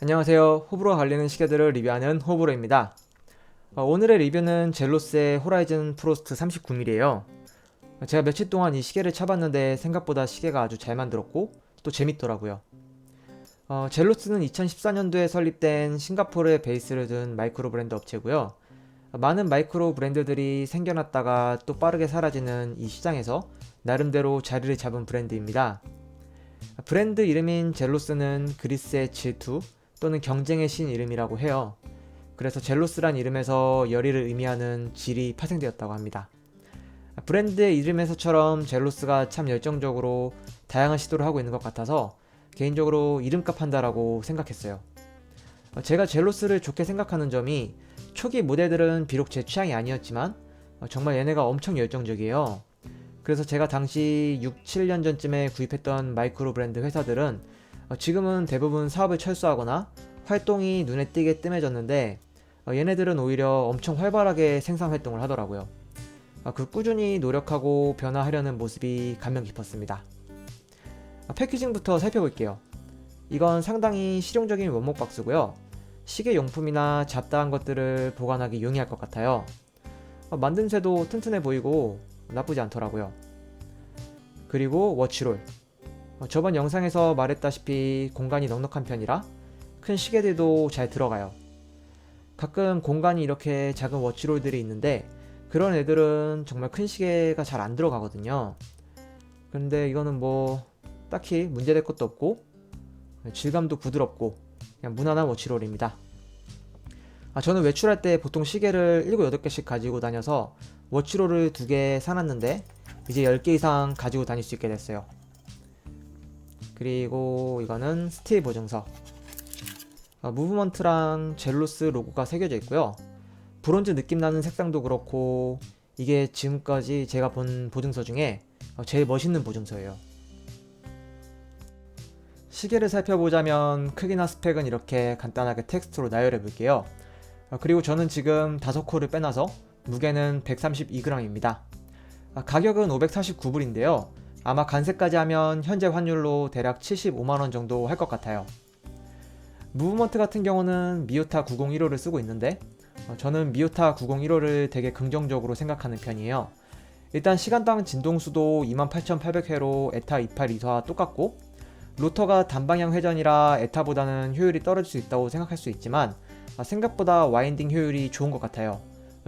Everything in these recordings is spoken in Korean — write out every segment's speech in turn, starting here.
안녕하세요. 호불호가 갈리는 시계들을 리뷰하는 호불호입니다. 오늘의 리뷰는 젤로스의 호라이즌 프로스트 39mm예요. 제가 며칠 동안 이 시계를 차봤는데 생각보다 시계가 아주 잘 만들었고 또 재밌더라고요. 젤로스는 2014년도에 설립된 싱가포르에 베이스를 둔 마이크로 브랜드 업체고요. 많은 마이크로 브랜드들이 생겨났다가 또 빠르게 사라지는 이 시장에서 나름대로 자리를 잡은 브랜드입니다. 브랜드 이름인 젤로스는 그리스의 질투 또는 경쟁의 신 이름이라고 해요. 그래서 젤로스란 이름에서 열의를 의미하는 질이 파생되었다고 합니다. 브랜드의 이름에서처럼 젤로스가 참 열정적으로 다양한 시도를 하고 있는 것 같아서 개인적으로 이름값 한다라고 생각했어요. 제가 젤로스를 좋게 생각하는 점이 초기 모델들은 비록 제 취향이 아니었지만 정말 얘네가 엄청 열정적이에요. 그래서 제가 당시 6, 7년 전쯤에 구입했던 마이크로 브랜드 회사들은 지금은 대부분 사업을 철수하거나 활동이 눈에 띄게 뜸해졌는데 얘네들은 오히려 엄청 활발하게 생산 활동을 하더라고요. 그 꾸준히 노력하고 변화하려는 모습이 감명 깊었습니다. 패키징부터 살펴볼게요. 이건 상당히 실용적인 원목 박스고요. 시계 용품이나 잡다한 것들을 보관하기 용이할 것 같아요. 만듦새도 튼튼해 보이고 나쁘지 않더라고요. 그리고 워치롤. 저번 영상에서 말했다시피 공간이 넉넉한 편이라 큰 시계들도 잘 들어가요. 가끔 공간이 이렇게 작은 워치롤들이 있는데 그런 애들은 정말 큰 시계가 잘 안 들어가거든요. 근데 이거는 뭐 딱히 문제될 것도 없고 질감도 부드럽고 그냥 무난한 워치롤입니다. 저는 외출할 때 보통 시계를 7, 8개씩 가지고 다녀서 워치롤을 2개 사놨는데 이제 10개 이상 가지고 다닐 수 있게 됐어요. 그리고 이거는 스틸 보증서. 무브먼트랑 젤로스 로고가 새겨져 있고요. 브론즈 느낌 나는 색상도 그렇고 이게 지금까지 제가 본 보증서 중에 제일 멋있는 보증서예요. 시계를 살펴보자면 크기나 스펙은 이렇게 간단하게 텍스트로 나열해 볼게요. 그리고 저는 지금 5콜을 빼놔서 무게는 132g입니다. 가격은 549불인데요. 아마 간세까지 하면 현재 환율로 대략 75만원 정도 할 것 같아요. 무브먼트 같은 경우는 미오타 9015를 쓰고 있는데 저는 미오타 9015를 되게 긍정적으로 생각하는 편이에요. 일단 시간당 진동수도 28,800회로 에타 282와 똑같고 로터가 단방향 회전이라 에타보다는 효율이 떨어질 수 있다고 생각할 수 있지만 생각보다 와인딩 효율이 좋은 것 같아요.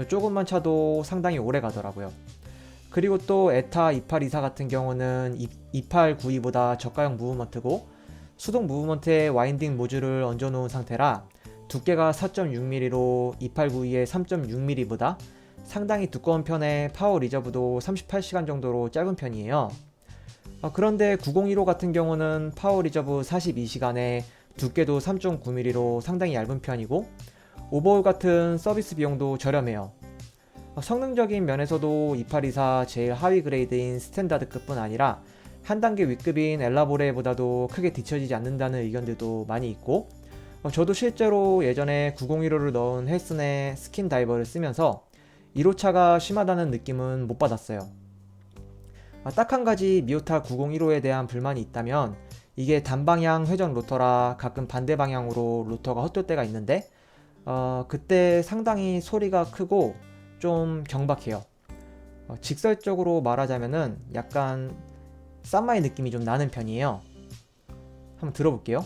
조금만 차도 상당히 오래 가더라고요. 그리고 또 에타 2824 같은 경우는 2892보다 저가형 무브먼트고 수동 무브먼트에 와인딩 모듈을 얹어 놓은 상태라 두께가 4.6mm로 2892의 3.6mm보다 상당히 두꺼운 편에 파워 리저브도 38시간 정도로 짧은 편이에요. 그런데 9015 같은 경우는 파워 리저브 42시간에 두께도 3.9mm로 상당히 얇은 편이고 오버홀 같은 서비스 비용도 저렴해요. 성능적인 면에서도 2824 제일 하위 그레이드인 스탠다드급뿐 아니라 한 단계 윗급인 엘라보레보다도 크게 뒤처지지 않는다는 의견들도 많이 있고 저도 실제로 예전에 9015를 넣은 헬슨의 스킨 다이버를 쓰면서 1호차가 심하다는 느낌은 못 받았어요. 딱 한 가지 미오타 9015에 대한 불만이 있다면 이게 단방향 회전 로터라 가끔 반대 방향으로 로터가 헛돌 때가 있는데 그때 상당히 소리가 크고 좀 경박해요. 직설적으로 말하자면은 약간 쌈마의 느낌이 좀 나는 편이에요. 한번 들어볼게요.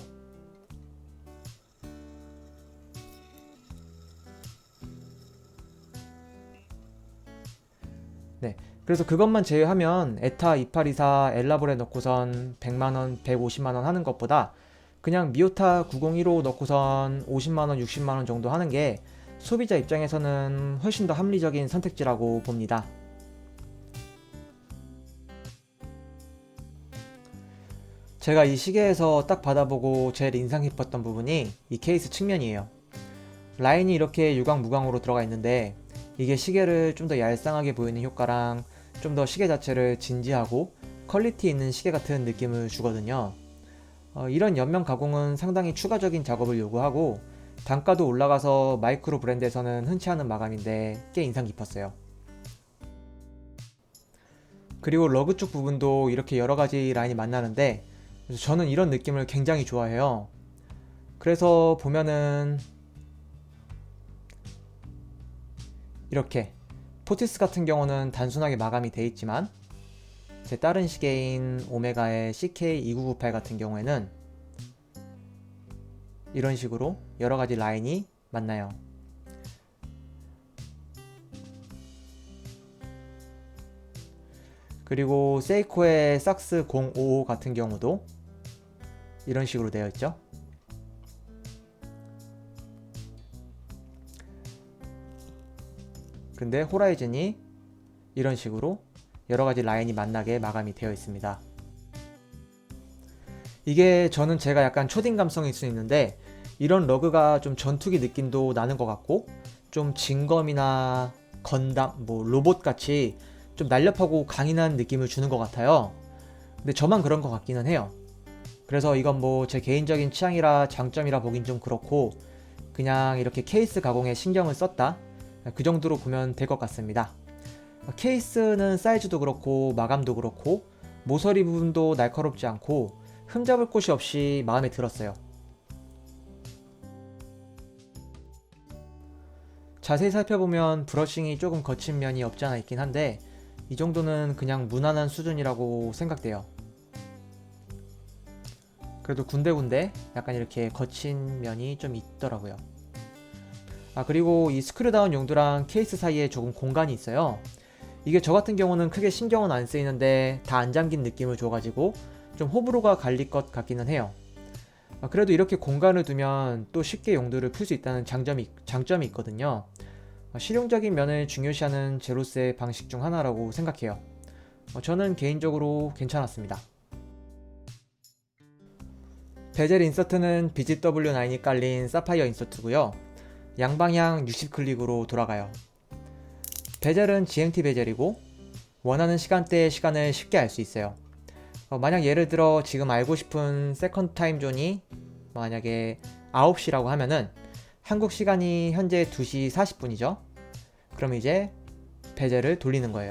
네. 그래서 그것만 제외하면 에타 2824 엘라볼에 넣고선 100만원, 150만원 하는 것보다 그냥 미오타 9015 넣고선 50만원, 60만원 정도 하는 게 소비자 입장에서는 훨씬 더 합리적인 선택지라고 봅니다. 제가 이 시계에서 딱 받아보고 제일 인상 깊었던 부분이 이 케이스 측면이에요. 라인이 이렇게 유광무광으로 들어가 있는데 이게 시계를 좀 더 얄쌍하게 보이는 효과랑 좀 더 시계 자체를 진지하고 퀄리티 있는 시계 같은 느낌을 주거든요. 이런 옆면 가공은 상당히 추가적인 작업을 요구하고 단가도 올라가서 마이크로 브랜드에서는 흔치 않은 마감인데 꽤 인상 깊었어요. 그리고 러그 쪽 부분도 이렇게 여러가지 라인이 만나는데 저는 이런 느낌을 굉장히 좋아해요. 그래서 보면은 이렇게 포티스 같은 경우는 단순하게 마감이 되어 있지만 제 다른 시계인 오메가의 CK2998 같은 경우에는 이런 식으로 여러가지 라인이 만나요. 그리고 세이코의 삭스 055 같은 경우도 이런 식으로 되어 있죠. 근데 호라이즌이 이런 식으로 여러가지 라인이 만나게 마감이 되어 있습니다. 이게 저는 제가 약간 초딩 감성일 수 있는데 이런 러그가 좀 전투기 느낌도 나는 것 같고 좀 진검이나 건담, 뭐 로봇 같이 좀 날렵하고 강인한 느낌을 주는 것 같아요. 근데 저만 그런 것 같기는 해요. 그래서 이건 뭐 제 개인적인 취향이라 장점이라 보긴 좀 그렇고 그냥 이렇게 케이스 가공에 신경을 썼다, 그 정도로 보면 될 것 같습니다. 케이스는 사이즈도 그렇고 마감도 그렇고 모서리 부분도 날카롭지 않고 흠잡을 곳이 없이 마음에 들었어요. 자세히 살펴보면 브러싱이 조금 거친 면이 없지 않아 있긴 한데 이 정도는 그냥 무난한 수준이라고 생각돼요. 그래도 군데군데 약간 이렇게 거친 면이 좀 있더라고요. 그리고 이 스크류다운 용도랑 케이스 사이에 조금 공간이 있어요. 이게 저 같은 경우는 크게 신경은 안 쓰이는데 다 안 잠긴 느낌을 줘가지고 좀 호불호가 갈릴 것 같기는 해요. 그래도 이렇게 공간을 두면 또 쉽게 용도를 풀 수 있다는 장점이 있거든요. 실용적인 면을 중요시하는 제로스의 방식 중 하나라고 생각해요. 저는 개인적으로 괜찮았습니다. 베젤 인서트는 BGW9이 깔린 사파이어 인서트고요. 양방향 60클릭으로 돌아가요. 베젤은 GMT 베젤이고 원하는 시간대의 시간을 쉽게 알 수 있어요. 만약 예를 들어 지금 알고 싶은 세컨드 타임 존이 만약에 9시라고 하면은 한국 시간이 현재 2시 40분이죠. 그럼 이제 베젤을 돌리는 거예요.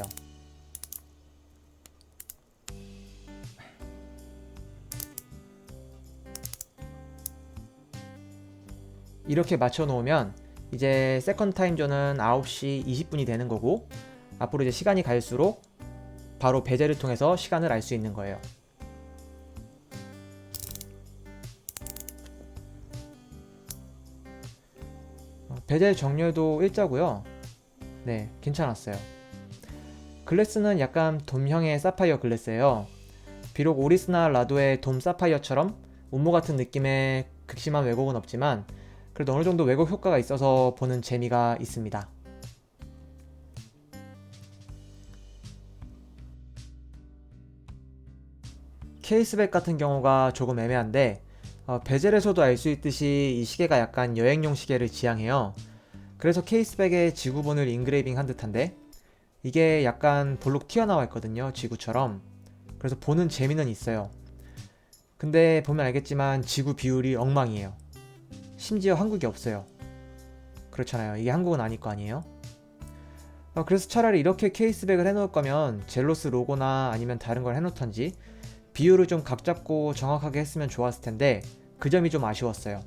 이렇게 맞춰 놓으면 이제 세컨드 타임 존은 9시 20분이 되는 거고 앞으로 이제 시간이 갈수록 바로 베젤을 통해서 시간을 알 수 있는 거예요. 베젤 정렬도 일자고요. 네, 괜찮았어요. 글래스는 약간 돔형의 사파이어 글래스예요. 비록 오리스나 라도의 돔 사파이어처럼 운모 같은 느낌의 극심한 왜곡은 없지만 그래도 어느 정도 왜곡 효과가 있어서 보는 재미가 있습니다. 케이스백 같은 경우가 조금 애매한데 베젤에서도 알 수 있듯이 이 시계가 약간 여행용 시계를 지향해요. 그래서 케이스백에 지구본을 인그레이빙 한 듯한데 이게 약간 볼록 튀어나와 있거든요, 지구처럼. 그래서 보는 재미는 있어요. 근데 보면 알겠지만 지구 비율이 엉망이에요. 심지어 한국이 없어요. 그렇잖아요. 이게 한국은 아닐 거 아니에요? 그래서 차라리 이렇게 케이스백을 해놓을 거면 젤로스 로고나 아니면 다른 걸 해놓던지 비율을 좀 각 잡고 정확하게 했으면 좋았을 텐데 그 점이 좀 아쉬웠어요.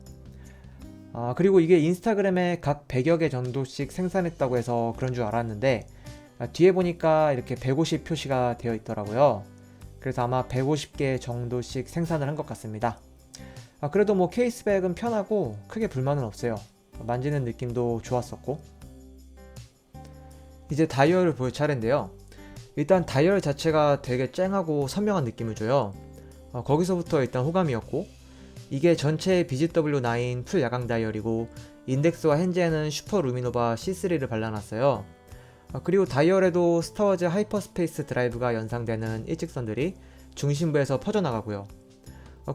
그리고 이게 인스타그램에 각 100여 개 정도씩 생산했다고 해서 그런 줄 알았는데 뒤에 보니까 이렇게 150 표시가 되어 있더라고요. 그래서 아마 150개 정도씩 생산을 한 것 같습니다. 그래도 뭐 케이스백은 편하고 크게 불만은 없어요. 만지는 느낌도 좋았었고. 이제 다이얼을 볼 차례인데요. 일단 다이얼 자체가 되게 쨍하고 선명한 느낌을 줘요. 거기서부터 일단 호감이었고 이게 전체 BGW9 풀 야광 다이얼이고 인덱스와 핸즈에는 슈퍼 루미노바 C3를 발라놨어요. 그리고 다이얼에도 스타워즈 하이퍼스페이스 드라이브가 연상되는 일직선들이 중심부에서 퍼져나가고요.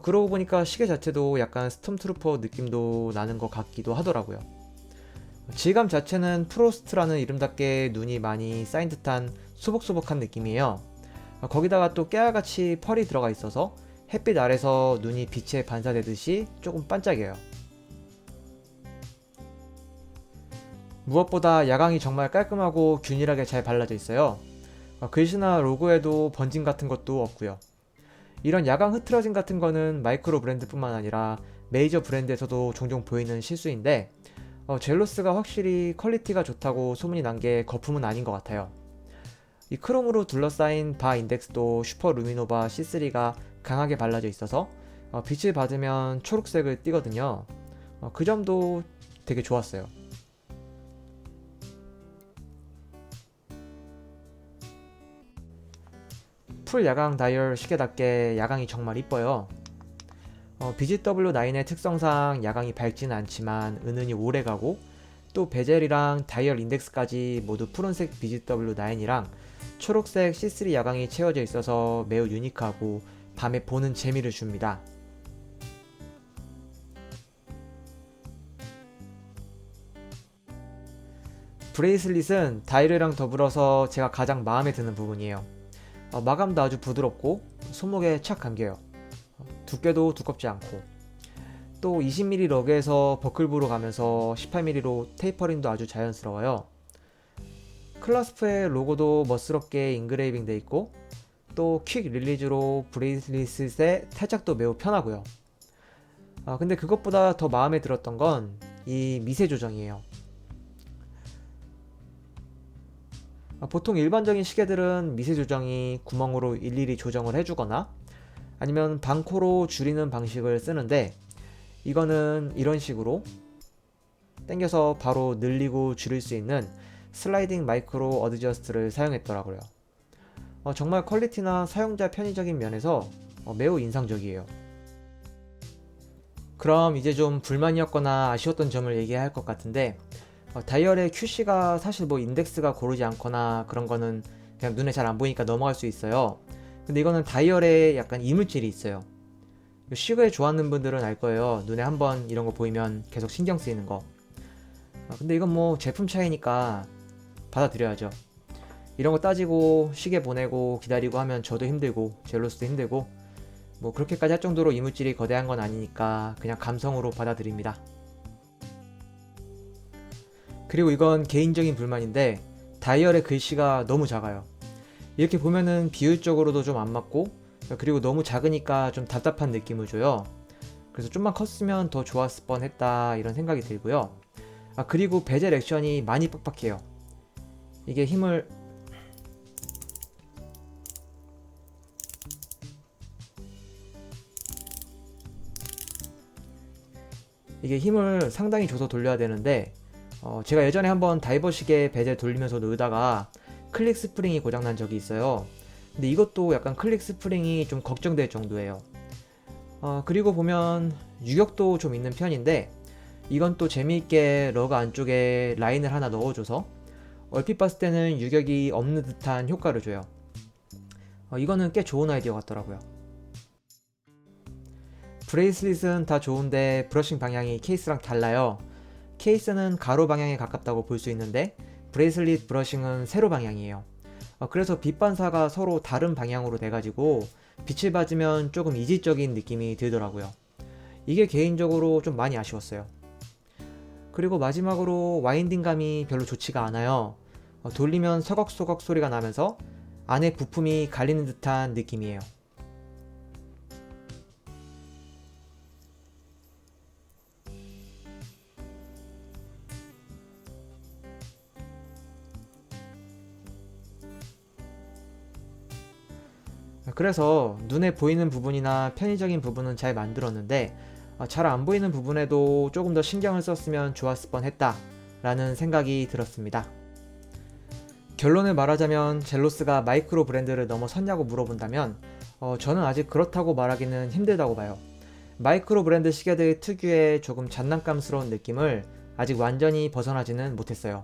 그러고 보니까 시계 자체도 약간 스톰트루퍼 느낌도 나는 것 같기도 하더라고요. 질감 자체는 프로스트라는 이름답게 눈이 많이 쌓인 듯한 소복소복한 느낌이에요. 거기다가 또 깨알같이 펄이 들어가 있어서 햇빛 아래서 눈이 빛에 반사되듯이 조금 반짝여요. 무엇보다 야광이 정말 깔끔하고 균일하게 잘 발라져 있어요. 글씨나 로고에도 번짐 같은 것도 없고요. 이런 야광 흐트러짐 같은 거는 마이크로 브랜드뿐만 아니라 메이저 브랜드에서도 종종 보이는 실수인데 젤로스가 확실히 퀄리티가 좋다고 소문이 난 게 거품은 아닌 것 같아요. 이 크롬으로 둘러싸인 바 인덱스도 슈퍼 루미노바 C3가 강하게 발라져 있어서 빛을 받으면 초록색을 띠거든요. 그 점도 되게 좋았어요. 풀 야광 다이얼 시계답게 야광이 정말 이뻐요. BGW9의 특성상 야광이 밝지는 않지만 은은히 오래가고, 또 베젤이랑 다이얼 인덱스까지 모두 푸른색 BGW9이랑 초록색 C3 야광이 채워져 있어서 매우 유니크하고 밤에 보는 재미를 줍니다. 브레이슬릿은 다이얼이랑 더불어서 제가 가장 마음에 드는 부분이에요. 마감도 아주 부드럽고 손목에 착 감겨요. 두께도 두껍지 않고, 또 20mm 러그에서 버클부로 가면서 18mm로 테이퍼링도 아주 자연스러워요. 클라스프의 로고도 멋스럽게 인그레이빙 돼 있고, 또 퀵 릴리즈로 브레이슬릿의 탈착도 매우 편하고요. 근데 그것보다 더 마음에 들었던 건 이 미세 조정이에요. 보통 일반적인 시계들은 미세 조정이 구멍으로 일일이 조정을 해주거나 아니면 반코로 줄이는 방식을 쓰는데, 이거는 이런 식으로 당겨서 바로 늘리고 줄일 수 있는 슬라이딩 마이크로 어드저스트를 사용했더라고요. 정말 퀄리티나 사용자 편의적인 면에서 매우 인상적이에요. 그럼 이제 좀 불만이었거나 아쉬웠던 점을 얘기해야 할 것 같은데, 다이얼의 QC가 사실 뭐 인덱스가 고르지 않거나 그런 거는 그냥 눈에 잘 안 보이니까 넘어갈 수 있어요. 근데 이거는 다이얼에 약간 이물질이 있어요. 시계 좋아하는 분들은 알 거예요. 눈에 한번 이런 거 보이면 계속 신경 쓰이는 거. 근데 이건 뭐 제품 차이니까 받아들여야죠. 이런 거 따지고 시계 보내고 기다리고 하면 저도 힘들고 젤로스도 힘들고, 뭐 그렇게까지 할 정도로 이물질이 거대한 건 아니니까 그냥 감성으로 받아들입니다. 그리고 이건 개인적인 불만인데, 다이얼의 글씨가 너무 작아요. 이렇게 보면은 비율적으로도 좀 안 맞고, 그리고 너무 작으니까 좀 답답한 느낌을 줘요. 그래서 좀만 컸으면 더 좋았을 뻔했다 이런 생각이 들고요. 그리고 베젤 액션이 많이 빡빡해요. 이게 힘을 상당히 줘서 돌려야 되는데, 제가 예전에 한번 다이버 시계 베젤 돌리면서 넣다가 클릭 스프링이 고장난 적이 있어요. 근데 이것도 약간 클릭 스프링이 좀 걱정될 정도예요. 그리고 보면 유격도 좀 있는 편인데, 이건 또 재미있게 러그 안쪽에 라인을 하나 넣어줘서 얼핏 봤을 때는 유격이 없는 듯한 효과를 줘요. 이거는 꽤 좋은 아이디어 같더라고요. 브레이슬릿은 다 좋은데 브러싱 방향이 케이스랑 달라요. 케이스는 가로 방향에 가깝다고 볼 수 있는데, 브레이슬릿 브러싱은 세로 방향이에요. 그래서 빛 반사가 서로 다른 방향으로 돼가지고 빛을 받으면 조금 이질적인 느낌이 들더라고요. 이게 개인적으로 좀 많이 아쉬웠어요. 그리고 마지막으로 와인딩감이 별로 좋지가 않아요. 돌리면 서걱서걱 소리가 나면서 안에 부품이 갈리는 듯한 느낌이에요. 그래서 눈에 보이는 부분이나 편의적인 부분은 잘 만들었는데, 잘 안 보이는 부분에도 조금 더 신경을 썼으면 좋았을 뻔했다 라는 생각이 들었습니다. 결론을 말하자면 젤로스가 마이크로 브랜드를 넘어섰냐고 물어본다면 저는 아직 그렇다고 말하기는 힘들다고 봐요. 마이크로 브랜드 시계들 특유의 조금 장난감스러운 느낌을 아직 완전히 벗어나지는 못했어요.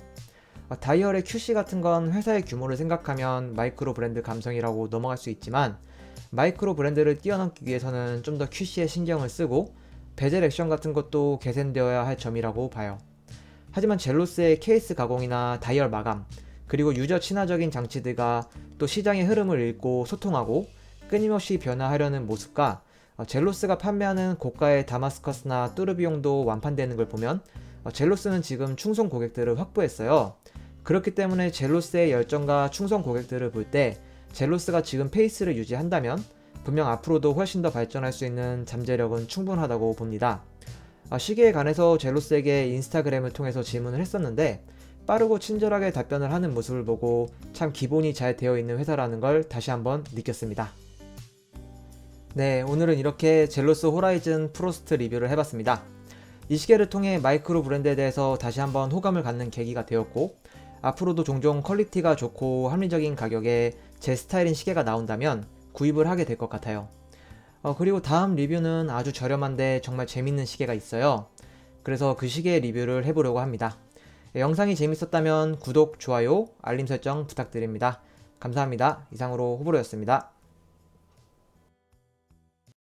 다이얼의 QC 같은 건 회사의 규모를 생각하면 마이크로 브랜드 감성이라고 넘어갈 수 있지만, 마이크로 브랜드를 뛰어넘기 위해서는 좀 더 QC에 신경을 쓰고 베젤 액션 같은 것도 개선되어야 할 점이라고 봐요. 하지만 젤로스의 케이스 가공이나 다이얼 마감, 그리고 유저 친화적인 장치들과 또 시장의 흐름을 읽고 소통하고 끊임없이 변화하려는 모습과 젤로스가 판매하는 고가의 다마스커스나 뚜르비용도 완판되는 걸 보면 젤로스는 지금 충성 고객들을 확보했어요. 그렇기 때문에 젤로스의 열정과 충성 고객들을 볼 때 젤로스가 지금 페이스를 유지한다면 분명 앞으로도 훨씬 더 발전할 수 있는 잠재력은 충분하다고 봅니다. 시계에 관해서 젤로스에게 인스타그램을 통해서 질문을 했었는데 빠르고 친절하게 답변을 하는 모습을 보고 참 기본이 잘 되어 있는 회사라는 걸 다시 한번 느꼈습니다. 네, 오늘은 이렇게 젤로스 호라이즌 프로스트 리뷰를 해봤습니다. 이 시계를 통해 마이크로 브랜드에 대해서 다시 한번 호감을 갖는 계기가 되었고, 앞으로도 종종 퀄리티가 좋고 합리적인 가격에 제 스타일인 시계가 나온다면 구입을 하게 될 것 같아요. 그리고 다음 리뷰는 아주 저렴한데 정말 재밌는 시계가 있어요. 그래서 그 시계 리뷰를 해보려고 합니다. 영상이 재밌었다면 구독, 좋아요, 알림 설정 부탁드립니다. 감사합니다. 이상으로 호불호였습니다.